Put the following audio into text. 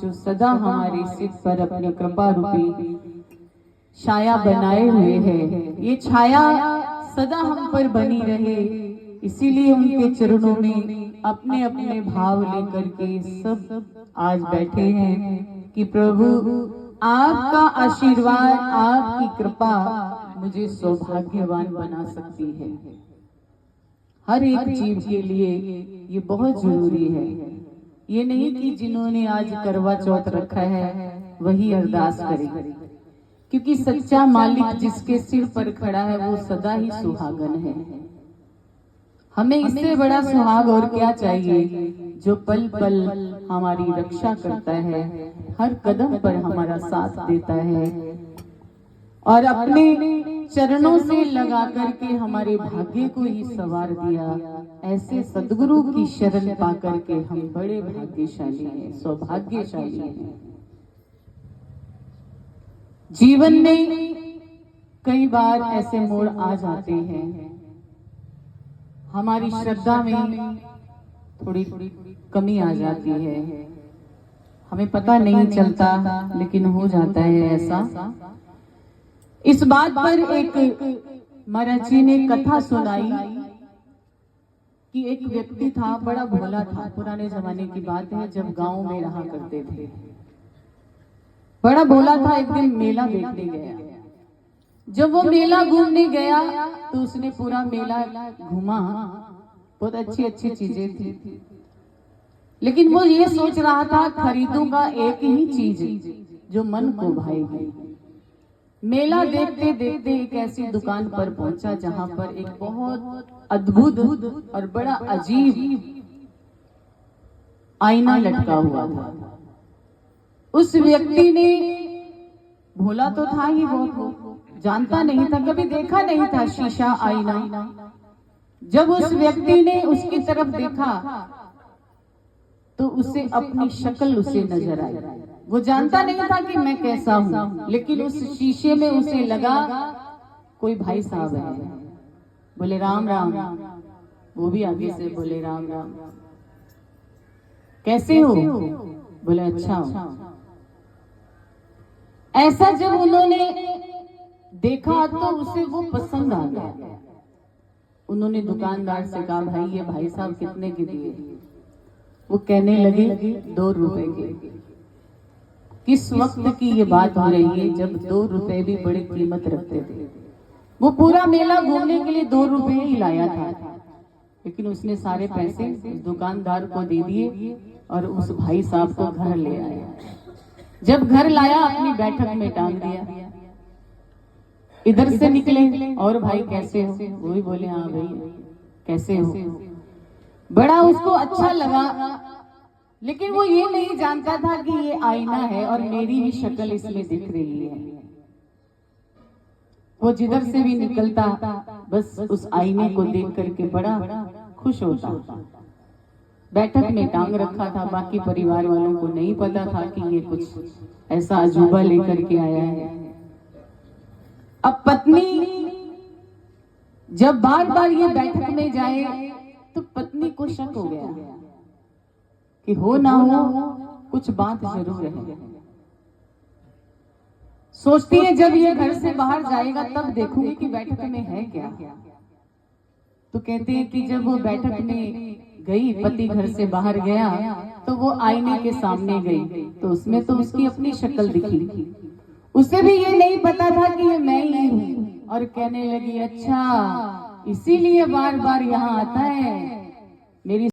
जो सदा हमारे सिर पर अपनी कृपा रूपी छाया बनाए हुए है, ये छाया सदा हम पर बनी रहे, इसीलिए उनके चरणों में अपने अपने भाव लेकर के सब आज बैठे हैं कि प्रभु आपका आशीर्वाद, आपकी कृपा मुझे सौभाग्यवान बना सकती है। हर एक जीव के लिए ये बहुत जरूरी है। ये नहीं कि जिन्होंने आज करवा चौथ रखा है वही अरदास करे, क्योंकि सच्चा मालिक जिसके सिर पर खड़ा है वो सदा ही सुहागन है। हमें इससे बड़ा सुहाग और क्या चाहिए, जो पल पल हमारी रक्षा करता है, हर कदम पर हमारा साथ देता है और अपने चरणों से लगा करके हमारे भाग्य को ही संवार दिया। ऐसे सद्गुरु की शरण पा करके हम बड़े भाग्यशाली हैं, सौभाग्यशाली हैं। जीवन में कई बार ऐसे मोड़ आ जाते हैं, हमारी श्रद्धा में थोड़ी कमी आ जाती है, हमें पता नहीं चलता लेकिन हो जाता है ऐसा। इस बात पर एक महाराज जी ने कथा सुनाई कि एक व्यक्ति था, बड़ा भोला था। पुराने जमाने की बात है, जब गांव में रहा करते थे। बड़ा भोला था, एक दिन मेला देखने गया। जब वो मेला घूमने गया तो उसने पूरा मेला घूमा, बहुत अच्छी अच्छी चीजें थी, लेकिन वो ये सोच रहा था खरीदूंगा एक ही चीज जो मन को भाएगी। मेला देखते देखते एक ऐसी दुकान पर पहुंचा जहां पर एक बहुत अद्भुत और बड़ा अजीब आईना लटका हुआ था। उस व्यक्ति ने, भोला तो था ही बहुत, जानता नहीं था, कभी देखा नहीं था शीशा आईना। जब उस व्यक्ति ने उसकी तरफ देखा तो उसे अपनी शक्ल उसे नजर आई। वो जानता नहीं था कि मैं कैसा हूं, लेकिन उस शीशे में उसे लगा कोई भाई साहब है। बोले राम राम, वो भी आगे से बोले राम राम, कैसे हो? बोले अच्छा हो। ऐसा जब उन्होंने देखा तो उसे वो पसंद आ गया। उन्होंने दुकानदार से कहा, भाई ये भाई साहब कितने के दिए? वो कहने लगे 2 रुपए के। किस वक्त की ये बात हो रही है जब 2 रुपए भी बड़ी कीमत रखते थे। वो पूरा मेला घूमने के लिए 2 रुपए ही लाया था, लेकिन उसने सारे पैसे उस दुकानदार को दे दिए और उस भाई साहब को घर ले आया। जब घर लाया अपनी बैठक में टांग दिया। इधर से निकले, और भाई कैसे हो? वो भी बोले हाँ भाई कैसे हो। बड़ा उसको अच्छा लगा, लेकिन वो ये नहीं जानता था कि ये आईना है और मेरी भी शक्ल इसमें दिख रही है। वो जिधर से भी निकलता बस उस आईने को देख करके बड़ा खुश होता। बैठक में टांग रखा था, बाकी परिवार वालों को नहीं पता था कि ये कुछ ऐसा अजूबा लेकर के आया है। अब पत्नी जब बार बार ये बैठक में जाए तो पत्नी को शक हो गया कि हो ना हो कुछ बात जरूर है। सोचती है जब ये घर से बाहर जाएगा तब देखूंगी कि बैठक में है क्या। तो कहते हैं कि जब वो बैठक में गई, पति घर से बाहर गया तो वो आईने के सामने गई तो उसमें तो उसकी अपनी शक्ल दिखी। उसे भी ये नहीं पता था कि ये मैं ही हूं, और कहने लगी अच्छा इसीलिए बार बार यहाँ आता है मेरी